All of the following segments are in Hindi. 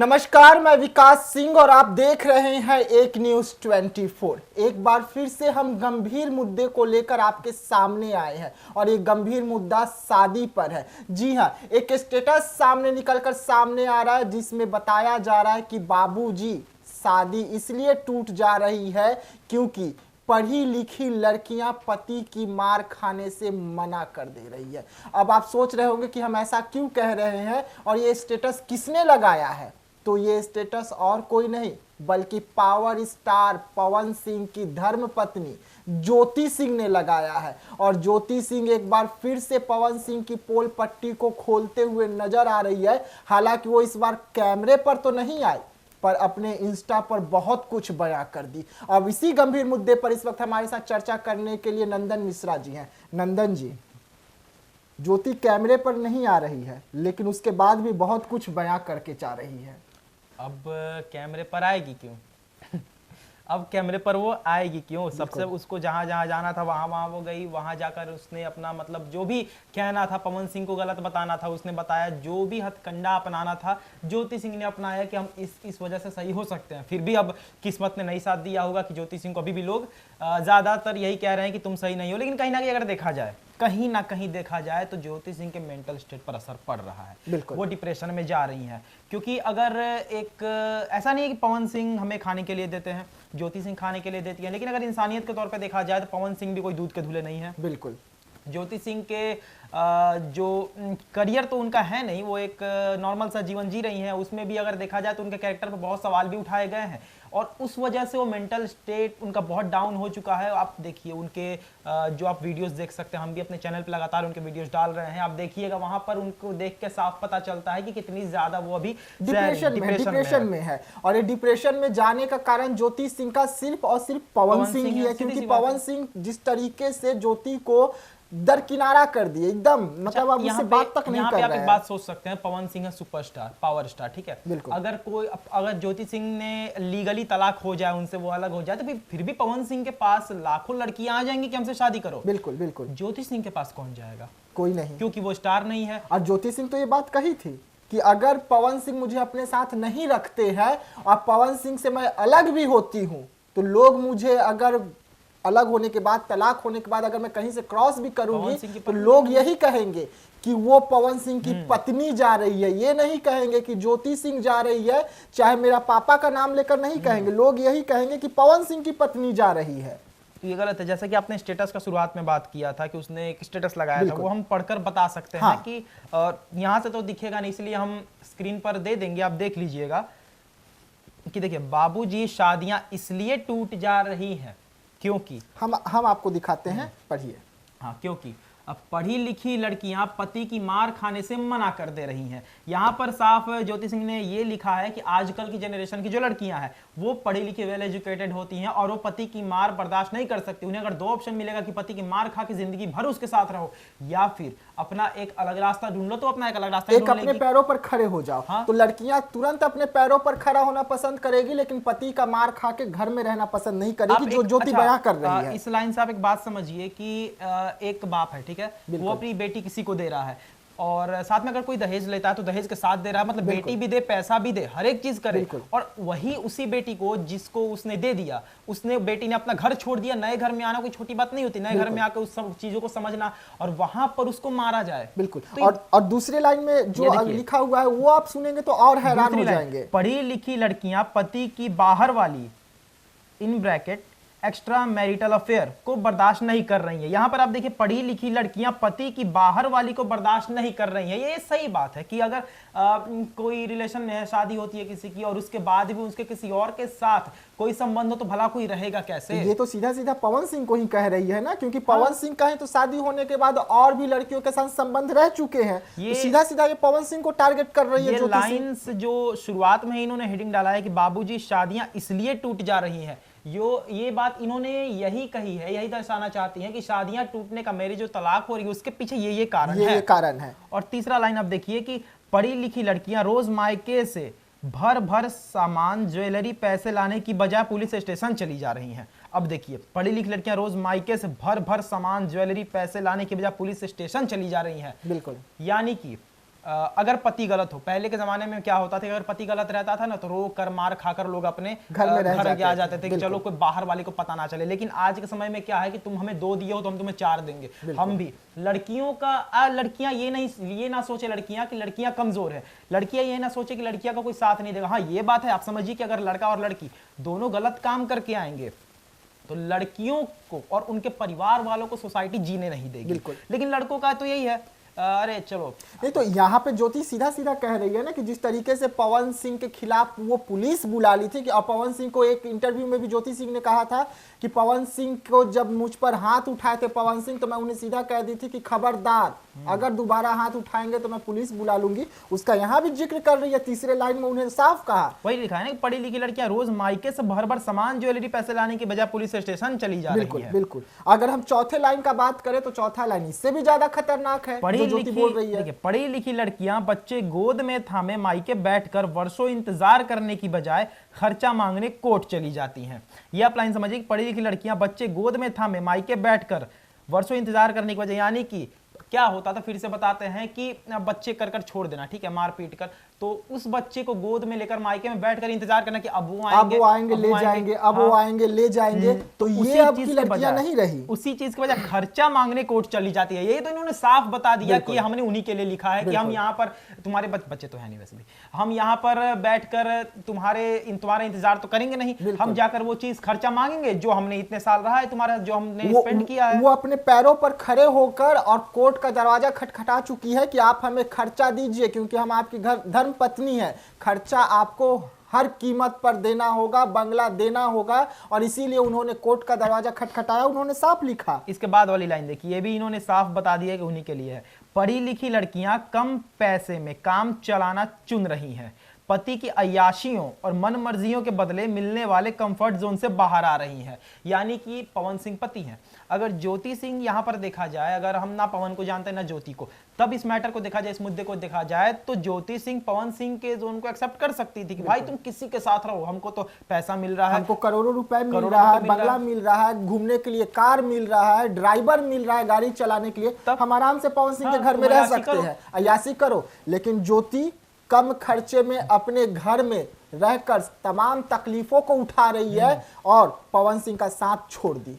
नमस्कार, मैं विकास सिंह और आप देख रहे हैं एक न्यूज 24। एक बार फिर से हम गंभीर मुद्दे को लेकर आपके सामने आए हैं और ये गंभीर मुद्दा शादी पर है। जी हां, एक स्टेटस सामने निकलकर सामने आ रहा है जिसमें बताया जा रहा है कि बाबूजी शादी इसलिए टूट जा रही है क्योंकि पढ़ी लिखी लड़कियां पति की मार खाने से मना कर दे रही है। अब आप सोच रहे होंगे कि हम ऐसा क्यों कह रहे हैं और ये स्टेटस किसने लगाया है। तो ये स्टेटस और कोई नहीं बल्कि पावर स्टार पवन सिंह की धर्म पत्नी ज्योति सिंह ने लगाया है। और ज्योति सिंह एक बार फिर से पवन सिंह की पोल पट्टी को खोलते हुए नजर आ रही है। हालांकि वो इस बार कैमरे पर तो नहीं आई पर अपने इंस्टा पर बहुत कुछ बयां कर दी। अब इसी गंभीर मुद्दे पर इस वक्त हमारे साथ चर्चा करने के लिए नंदन मिश्रा जी हैं। नंदन जी, ज्योति कैमरे पर नहीं आ रही है लेकिन उसके बाद भी बहुत कुछ बयां करके जा रही है। अब कैमरे पर आएगी क्यों? अब कैमरे पर वो आएगी क्यों? सबसे उसको जहां जहां जाना था वहां वो गई। वहां जाकर उसने अपना मतलब जो भी कहना था, पवन सिंह को गलत बताना था उसने बताया। जो भी हथकंडा अपनाना था ज्योति सिंह ने अपनाया कि हम इस वजह से सही हो सकते हैं। फिर भी अब किस्मत ने नहीं साथ दिया होगा कि ज्योति सिंह को अभी भी लोग ज्यादातर यही कह रहे हैं कि तुम सही नहीं हो। लेकिन कहीं ना कहीं अगर देखा जाए, कहीं ना कहीं देखा जाए तो ज्योति सिंह के मेंटल स्टेट पर असर पड़ रहा है। वो डिप्रेशन में जा रही हैं क्योंकि अगर एक ऐसा नहीं है कि पवन सिंह हमें खाने के लिए देते हैं, ज्योति सिंह खाने के लिए देती है, लेकिन अगर इंसानियत के तौर पे देखा जाए तो पवन सिंह भी कोई दूध के धुले नहीं है। बिल्कुल, ज्योति सिंह के जो करियर तो उनका है नहीं, वो एक नॉर्मल सा जीवन जी रही हैं। उसमें भी अगर देखा जाए तो उनके कैरेक्टर पर बहुत सवाल भी उठाए गए हैं और उस वजह से वो मेंटल स्टेट उनका बहुत डाउन हो चुका है। आप देखिए उनके जो आप वीडियोस देख सकते हैं, हम भी अपने चैनल पे लगातार उनके वीडियोस डाल रहे हैं। आप देखिएगा वहां पर उनको देख के साफ पता चलता है कि कितनी ज्यादा वो अभी डिप्रेशन में है। और ये डिप्रेशन में जाने का कारण ज्योति सिंह का सिर्फ और सिर्फ पवन सिंह ही है क्योंकि पवन सिंह जिस तरीके से ज्योति को दरकिनारा कर दिए एकदम, मतलब अब उससे बात तक नहीं कर रहे हैं। आप एक बात सोच सकते हैं, पवन सिंह है सुपरस्टार, पावर स्टार, ठीक है। अगर ज्योति सिंह ने लीगली तलाक हो जाए, उनसे वो अलग हो जाए, तो फिर भी पवन सिंह के पास लाखों लड़कियां आ जाएंगी कि हमसे शादी करो। बिल्कुल बिल्कुल। ज्योति सिंह के पास कौन जाएगा? कोई नहीं, क्योंकि वो स्टार नहीं है। और ज्योति सिंह तो ये बात कही थी कि अगर पवन सिंह मुझे अपने साथ नहीं रखते हैं और पवन सिंह से मैं अलग भी होती हूँ तो लोग मुझे अगर अलग होने के बाद, तलाक होने के बाद अगर मैं कहीं से क्रॉस भी करूंगी तो लोग यही कहेंगे कि वो पवन सिंह की पत्नी जा रही है। ये नहीं कहेंगे कि ज्योति सिंह जा रही है, चाहे मेरा पापा का नाम लेकर नहीं कहेंगे, लोग यही कहेंगे कि पवन सिंह की पत्नी जा रही है। तो ये गलत है। जैसे कि आपने स्टेटस का शुरुआत में बात किया था कि उसने एक स्टेटस लगाया था, वो हम पढ़कर बता सकते हैं कि यहाँ से तो दिखेगा नहीं, इसलिए हम स्क्रीन पर दे देंगे, आप देख लीजिएगा कि देखिए, बाबूजी शादियां इसलिए टूट जा रही हैं क्योंकि हम आपको दिखाते हैं, पढ़िए। हाँ, क्योंकि अब पढ़ी लिखी लड़कियां पति की मार खाने से मना कर दे रही हैं। यहाँ पर साफ ज्योति सिंह ने ये लिखा है कि आजकल की जनरेशन की जो लड़कियां हैं वो पढ़ी लिखी वेल एजुकेटेड होती हैं और वो पति की मार बर्दाश्त नहीं कर सकती। उन्हें अगर दो ऑप्शन मिलेगा कि पति की मार खा के जिंदगी भर उसके साथ रहो या फिर अपना एक अलग रास्ता ढूंढ लो, तो अपना एक अलग रास्ता अपने पैरों पर खड़े हो जाओ। हाँ? तो लड़कियां तुरंत अपने पैरों पर खड़ा होना पसंद करेगी लेकिन पति का मार खा के घर में रहना पसंद नहीं करेगी, जो ज्योति बयां कर रही है। इस लाइन से आप एक बात समझिए कि एक बाप है, ठीक है, वो अपनी बेटी किसी को दे रहा है और साथ में अगर कोई दहेज लेता है तो दहेज के साथ दे रहा है, मतलब बेटी भी दे, पैसा भी दे, हर एक चीज करे। और वही उसी बेटी को जिसको उसने दे दिया, उसने बेटी ने अपना घर छोड़ दिया, नए घर में आना कोई छोटी बात नहीं होती, नए घर में आकर उस सब चीजों को समझना और वहां पर उसको मारा जाए। बिल्कुल। तो और दूसरे लाइन में जो लिखा हुआ है वो आप सुनेंगे तो और हैरान हो जाएंगे। पढ़ी लिखी लड़कियां पति की बाहर वाली in bracket extra marital affair को बर्दाश्त नहीं कर रही है। यहां पर आप देखिए, पढ़ी लिखी लड़कियां पति की बाहर वाली को बर्दाश्त नहीं कर रही हैं। ये सही बात है कि अगर कोई रिलेशन में है, शादी होती है किसी की और उसके बाद भी उसके किसी और के साथ कोई संबंध हो तो भला कोई रहेगा कैसे? ये तो सीधा सीधा पवन सिंह को ही कह रही है ना, क्योंकि पवन सिंह कहें तो शादी होने के बाद और भी लड़कियों के साथ संबंध रह चुके हैं। तो सीधा सीधा ये पवन सिंह को टारगेट कर रही है। ये लाइन्स जो शुरुआत में इन्होंने हेडिंग डाला है कि बाबूजी शादियां इसलिए टूट जा रही हैं, ये बात इन्होंने यही कही है, यही दर्शाना चाहती हैं कि शादियां टूटने का, मेरी जो तलाक हो रही है उसके पीछे ये कारण है। और तीसरा लाइन आप देखिए कि पढ़ी लिखी लड़कियां रोज मायके से भर भर सामान, ज्वेलरी, पैसे लाने की बजाय पुलिस स्टेशन चली जा रही हैं। अब देखिए, पढ़ी लिखी लड़कियां रोज मायके से भर भर सामान, ज्वेलरी, पैसे लाने की बजाय पुलिस स्टेशन चली जा रही हैं। बिल्कुल। यानी कि अगर पति गलत हो, पहले के जमाने में क्या होता था, अगर पति गलत रहता था ना तो रो कर मार खाकर लोग अपने घर के आ जाते थे कि चलो कोई बाहर वाले को पता ना चले। लेकिन आज के समय में क्या है कि तुम हमें 2 दिए हो तो हम तुम्हें 4 देंगे। हम भी लड़कियों का लड़कियां ये ना सोचे लड़कियां कि लड़कियां कमजोर है, लड़कियां ये ना सोचे कि लड़कियां का कोई साथ नहीं देगा। हाँ ये बात है, आप समझिए कि अगर लड़का और लड़की दोनों गलत काम करके आएंगे तो लड़कियों को और उनके परिवार वालों को सोसाइटी जीने नहीं देगी। लेकिन लड़कों का तो यही है, अरे चलो। नहीं तो यहाँ पे ज्योति सीधा सीधा कह रही है ना कि जिस तरीके से पवन सिंह के खिलाफ वो पुलिस बुला ली थी कि और पवन सिंह को एक इंटरव्यू में भी ज्योति सिंह ने कहा था कि पवन सिंह को जब मुझ पर हाथ उठाए थे पवन सिंह, तो मैं उन्हें सीधा कह दी थी कि खबरदार अगर दोबारा हाथ उठाएंगे तो मैं पुलिस बुला लूंगी। उसका यहाँ भी जिक्र कर रही है, तीसरे लाइन में उन्हें साफ कहा। वही लिखा है ना, पढ़ी लिखी लड़कियां रोज मायके से भर भर सामान ज्वेलरी पैसे लाने की बजाय पुलिस स्टेशन चली जा रही है। बिल्कुल। अगर हम चौथे लाइन का बात करें तो चौथा लाइन इससे भी ज्यादा खतरनाक है, जो ज्योति बोल रही है। पढ़ी लिखी लड़कियां बच्चे गोद में थामे मायके बैठकर वर्षों इंतजार करने की बजाय खर्चा मांगने कोर्ट चली जाती हैं। यह आप लाइन समझिए, पढ़ी लिखी लड़कियां बच्चे गोद में थामे मायके बैठकर वर्षों इंतजार करने की वजह, यानी कि क्या होता था, फिर से बताते हैं कि बच्चे कर छोड़ देना, ठीक है, मार पीट कर, तो उस बच्चे को गोद में लेकर मायके में बैठकर इंतजार करना कि अब वो आएंगे ले जाएंगे, अब वो आएंगे ले जाएंगे। तो ये अब की लड़कियां नहीं रही। उसी चीज की वजह खर्चा मांगने कोर्ट चली जाती है। यही तो इन्होंने साफ बता दिया कि हमने उन्हीं के लिए लिखा है कि हम यहाँ पर तुम्हारे बच्चे तो है नहीं वैसे भी, हम यहाँ पर बैठकर तुम्हारा इंतजार तो करेंगे नहीं, हम जाकर वो चीज खर्चा मांगेंगे जो हमने इतने साल रहा है तुम्हारा, जो हमने स्पेंड किया है। वो अपने पैरों पर खड़े होकर और कोर्ट का दरवाजा खटखटा चुकी है कि आप हमें खर्चा दीजिए, क्योंकि हम आपकी धर्म पत्नी है, खर्चा आपको हर कीमत पर देना होगा, बंगला देना होगा, और इसीलिए उन्होंने कोर्ट का दरवाजा खटखटाया। उन्होंने साफ लिखा। इसके बाद वाली लाइन देखिए, ये भी इन्होंने साफ बता दिया कि उन्हीं के लिए है। पढ़ी लिखी लड़कियां कम पैसे में काम चलाना चुन रही हैं, पति की अय्याशियों और मनमर्जियों के बदले मिलने वाले कंफर्ट जोन से बाहर आ रही हैं। यानी कि पवन सिंह पति हैं। अगर ज्योति सिंह यहां पर देखा जाए, अगर हम ना पवन को जानते ना ज्योति को, तब इस मैटर को देखा जाए, इस मुद्दे को देखा जाए, तो ज्योति सिंह पवन सिंह के जोन को एक्सेप्ट कर सकती थी कि भाई तुम किसी के साथ रहो, हमको तो पैसा मिल रहा है, हमको करोड़ों रुपए मिल रहा है, बंगला मिल रहा है, घूमने के लिए कार मिल रहा है, ड्राइवर मिल रहा है गाड़ी चलाने के लिए, हम आराम से पवन सिंह के घर में रह सकते हैं, अय्याशी करो। लेकिन ज्योति कम खर्चे में अपने घर में रहकर तमाम तकलीफों को उठा रही है और पवन सिंह का साथ छोड़ दी।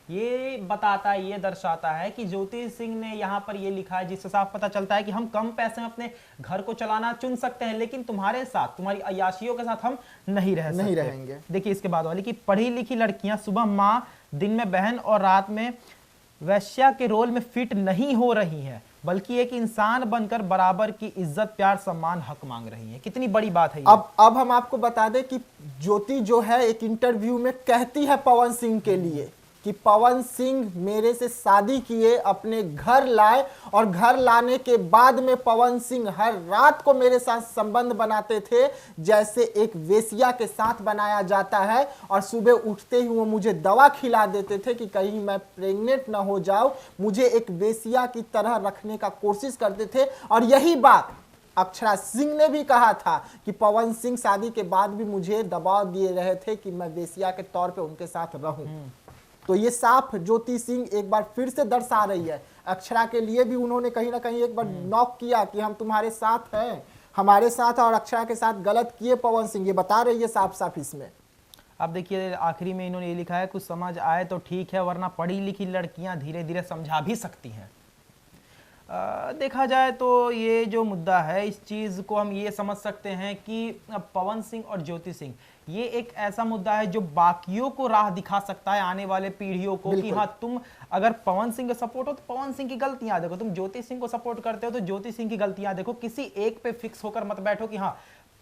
ये बताता है, ये दर्शाता है कि ज्योति सिंह ने यहाँ पर ये लिखा है, जिससे साफ पता चलता है कि हम कम पैसे में अपने घर को चलाना चुन सकते हैं, लेकिन तुम्हारे साथ, तुम्हारी अय्याशियों के साथ हम नहीं रहेंगे। देखिए इसके बाद वाली कि पढ़ी लिखी लड़कियां सुबह माँ, दिन में बहन और रात में वैश्या के रोल में फिट नहीं हो रही हैं, बल्कि एक इंसान बनकर बराबर की इज्जत, प्यार, सम्मान, हक मांग रही है। कितनी बड़ी बात है ये। अब हम आपको बता दें कि ज्योति जो है एक इंटरव्यू में कहती है पवन सिंह के लिए कि पवन सिंह मेरे से शादी किए, अपने घर लाए, और घर लाने के बाद में पवन सिंह हर रात को मेरे साथ संबंध बनाते थे जैसे एक वेश्या के साथ बनाया जाता है, और सुबह उठते ही वो मुझे दवा खिला देते थे कि कहीं मैं प्रेग्नेंट ना हो जाऊं, मुझे एक वेश्या की तरह रखने का कोशिश करते थे। और यही बात अक्षरा सिंह ने भी कहा था कि पवन सिंह शादी के बाद भी मुझे दबाव दिए रहे थे कि मैं वेश्या के तौर पे उनके साथ रहूं। तो ये साफ ज्योति सिंह एक बार फिर से दर्शा रही है। अक्षरा के लिए भी उन्होंने कहीं ना कहीं एक बार नॉक किया कि हम तुम्हारे साथ हैं, हमारे साथ, और अक्षरा के साथ गलत किए पवन सिंह, ये बता रही है साफ साफ इसमें। अब देखिए आखिरी में इन्होंने ये लिखा है, कुछ समझ आए तो ठीक है, वरना पढ़ी लिखी लड़कियां धीरे धीरे समझा भी सकती हैं। देखा जाए तो ये जो मुद्दा है, इस चीज़ को हम ये समझ सकते हैं कि पवन सिंह और ज्योति सिंह, ये एक ऐसा मुद्दा है जो बाकियों को राह दिखा सकता है, आने वाले पीढ़ियों को, कि हाँ तुम अगर पवन सिंह का सपोर्ट हो तो पवन सिंह की गलतियां देखो, तुम ज्योति सिंह को सपोर्ट करते हो तो ज्योति सिंह की गलतियां देखो। किसी एक पे फिक्स होकर मत बैठो कि हाँ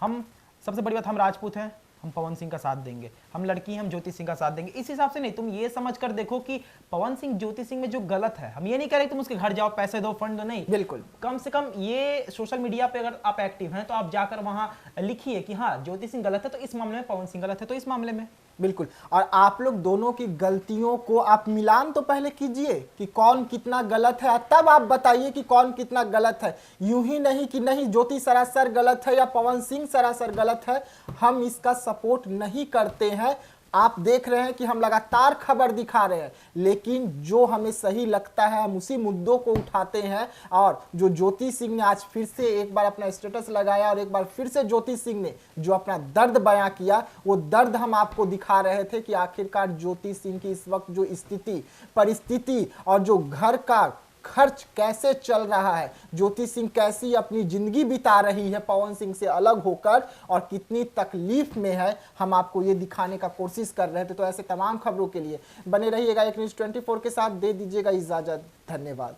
हम, सबसे बड़ी बात, हम राजपूत हैं, हम पवन सिंह का साथ देंगे, हम लड़की, हम ज्योति सिंह का साथ देंगे। इस हिसाब से नहीं, तुम ये समझ कर देखो कि पवन सिंह ज्योति सिंह में जो गलत है, हम ये नहीं कह रहे तुम उसके घर जाओ, पैसे दो, फंड दो, नहीं, बिल्कुल, कम से कम ये सोशल मीडिया पे अगर आप एक्टिव हैं तो आप जाकर वहां लिखिए कि हाँ ज्योति सिंह गलत है तो इस मामले में, पवन सिंह गलत है तो इस मामले में। बिल्कुल। और आप लोग दोनों की गलतियों को आप मिलान तो पहले कीजिए कि कौन कितना गलत है, तब आप बताइए कि कौन कितना गलत है। यूं ही नहीं कि नहीं ज्योति सरासर गलत है या पवन सिंह सरासर गलत है, हम इसका सपोर्ट नहीं करते हैं। आप देख रहे हैं कि हम लगातार खबर दिखा रहे हैं, लेकिन जो हमें सही लगता है हम उसी मुद्दों को उठाते हैं। और जो ज्योति सिंह ने आज फिर से एक बार अपना स्टेटस लगाया और एक बार फिर से ज्योति सिंह ने जो अपना दर्द बयां किया, वो दर्द हम आपको दिखा रहे थे कि आखिरकार ज्योति सिंह की इस वक्त जो स्थिति, परिस्थिति और जो घर का खर्च कैसे चल रहा है, ज्योति सिंह कैसी अपनी जिंदगी बिता रही है पवन सिंह से अलग होकर और कितनी तकलीफ में है, हम आपको ये दिखाने का कोशिश कर रहे थे। तो ऐसे तमाम खबरों के लिए बने रहिएगा एक न्यूज़ 24 के साथ। दे दीजिएगा इजाजत। धन्यवाद।